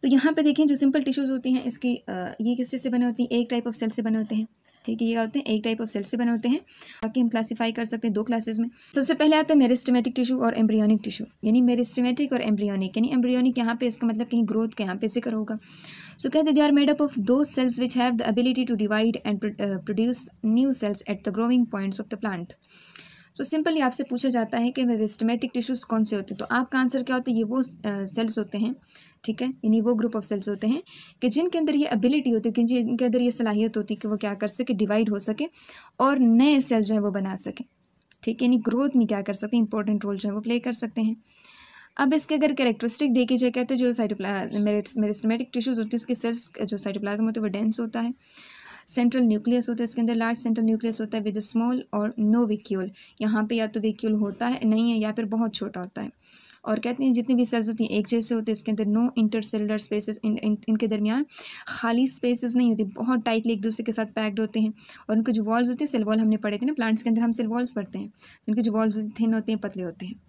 तो यहाँ पे देखें जो सिंपल टिश्यूज़ होती हैं इसकी ये किस चीज़ से बने होती हैं, एक टाइप ऑफ सेल से बने होते हैं। ठीक है, ये होते हैं एक टाइप ऑफ सेल से बने होते हैं। बाकी हम क्लासीफाई कर सकते हैं दो क्लासेस में। सबसे पहले आता है मेरिस्टेमेटिक टिश्यू और एम्ब्रियोनिक टिश्यू, यानी मेरिस्टेमेटिक और एम्ब्रियोनिक। यानी एम्ब्रियोनिक यहाँ पे इसका मतलब कहीं ग्रोथ के यहाँ पे जिक्र होगा। सो कहते हैं they are made up of दो cells which have the ability to divide and produce new cells at the growing points of the plant. So simply आपसे पूछा जाता है कि मेरिस्टेमेटिक टिश्यूज़ कौन से होते हैं, तो आपका आंसर क्या होता है, ये वो सेल्स होते हैं। ठीक है, यानी वो ग्रुप ऑफ सेल्स होते हैं कि जिनके अंदर ये एबिलिटी होती है, कि जिनके अंदर ये सलाहियत होती है कि वो क्या कर सके, डिवाइड हो सके और नए सेल जो है वो बना सके। ठीक है, यानी ग्रोथ में क्या कर सकते हैं, इंपॉर्टेंट रोल जो है वो प्ले कर सकते हैं। अब इसके अगर कैरेक्टरिस्टिक देखी जाए, कहते हैं जो मेरिस्टेमेटिक टिश्यूज़ होती है उसके सेल्स जो साइटोप्लाज्म होते हैं वो डेंस होता है। सेंट्रल न्यूक्लियस होता है, इसके अंदर लार्ज सेंट्रल न्यूक्लियस होता है विद स्मॉल और नो वेक्यूल। यहाँ पे या तो वेक्यूल होता है नहीं है, या फिर बहुत छोटा होता है। और कहते हैं जितनी भी सेल्स होती हैं एक जैसे होते हैं, इसके अंदर नो इंटरसेलुलर स्पेसेस, इनके दरमियान खाली स्पेसेस नहीं होती, बहुत टाइटली एक दूसरे के साथ पैक्ड होते हैं। और उनके जो वॉल्स होते हैं, सेल वॉल हमने पढ़े थे ना, प्लांट्स के अंदर हम सेल वॉल्स पढ़ते हैं, उनके जो वॉल्स थिन होते हैं, पतले होते हैं।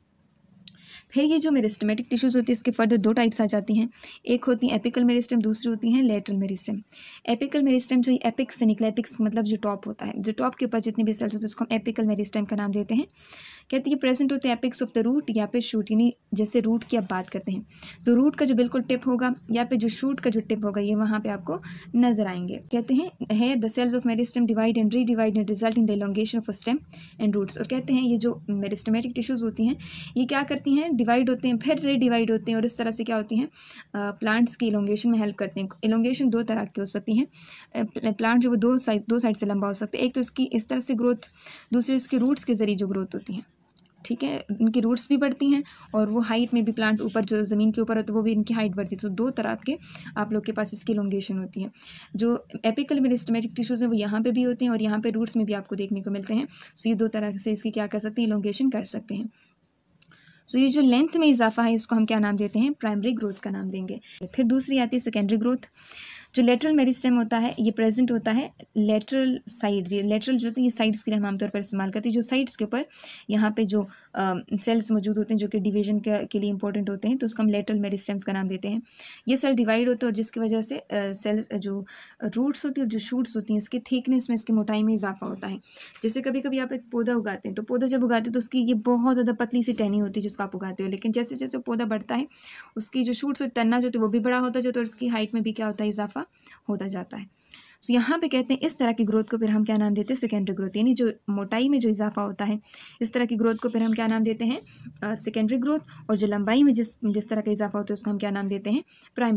फिर ये जो मेरिस्टेमेटिक टिश्यूज़ होती है इसके फर्दर दो टाइप्स आ जाती हैं। एक होती है एपिकल मेरिस्टेम, दूसरी होती है लेटरल मेरिस्टेम। एपिकल मेरिस्टेम जो एपिक्स से निकला, एपिक्स मतलब जो टॉप होता है, जो टॉप के ऊपर जितने भी सेल्स होते हैं उसको हम एपिकल मेरिस्टेम का नाम देते हैं। कहते हैं प्रेजेंट होते हैं एपिक्स ऑफ द रूट या फिर शूट, यानी जैसे रूट की अब बात करते हैं तो रूट का जो बिल्कुल टिप होगा या फिर जो शूट का जो टिप होगा ये वहाँ पे आपको नजर आएंगे। कहते हैं है the cells of meristem divide and redivide and result in the elongation of stem and roots. और कहते हैं ये जो मेरिस्टेमेटिक टिश्यूज़ होती हैं ये क्या करती हैं, डिवाइड होते हैं फिर रीडिवाइड होते हैं और इस तरह से क्या होती हैं, प्लांट्स की एलोंगेशन में हेल्प करते हैं। एलोंगेशन दो तरह की हो सकती हैं, प्लांट जो वो दो साइड से लंबा हो सकता है, एक तो इसकी इस तरह से ग्रोथ, दूसरी इसके रूट्स के जरिए जो ग्रोथ होती है। ठीक है, उनकी रूट्स भी बढ़ती हैं और वो हाइट में भी प्लांट ऊपर जो ज़मीन के ऊपर होता है वो भी इनकी हाइट बढ़ती है। तो दो तरह के आप लोग के पास इसकी एलोंगेशन होती है। जो एपिकल मेरिस्टेमेटिक टिश्यूज़ हैं वो यहाँ पे भी होते हैं और यहाँ पे रूट्स में भी आपको देखने को मिलते हैं। सो ये दो तरह से इसकी क्या कर सकते हैं, एलोंगेशन कर सकते हैं। सो ये जो लेंथ में इजाफा है इसको हम क्या नाम देते हैं, प्राइमरी ग्रोथ का नाम देंगे। फिर दूसरी आती है सेकेंडरी ग्रोथ। जो लेटरल मेरिस्टेम होता है ये प्रेजेंट होता है लेटरल साइड्स, ये लेटरल जो होती है ये साइड्स के लिए हम आमतौर पर इस्तेमाल करते हैं। जो साइड्स के ऊपर यहाँ पे जो सेल्स मौजूद होते हैं जो कि डिवीजन के लिए इंपॉर्टेंट होते हैं, तो उसको हम लेटरल मेरिस्टेम्स का नाम देते हैं। ये सेल डिवाइड होते हैं और जिसकी वजह से सेल्स जो रूट्स होती है और जो शूट्स होती हैं इसके थिकनेस में, इसकी मोटाई में इजाफा होता है। जैसे कभी कभी आप एक पौधा उगाते हैं तो पौधा जब उगाते हैं तो उसकी ये बहुत ज़्यादा पतली सी टहनी होती है जिसको आप उगाते हो, लेकिन जैसे जैसे पौधा बढ़ता है उसकी जो शूट्स होती है, तना जो होती है वो भी बड़ा होता जाता है और उसकी हाइट में भी क्या होता है, इजाफा होता जाता है। सो यहाँ पे कहते हैं इस तरह की ग्रोथ को फिर हम क्या नाम देते हैं, सेकेंडरी ग्रोथ। यानी जो मोटाई में जो इजाफा होता है इस तरह की ग्रोथ को फिर हम क्या नाम देते हैं, सेकेंडरी ग्रोथ। और जो लंबाई में जिस तरह का इजाफा होता है उसको हम क्या नाम देते हैं, प्राइमरी।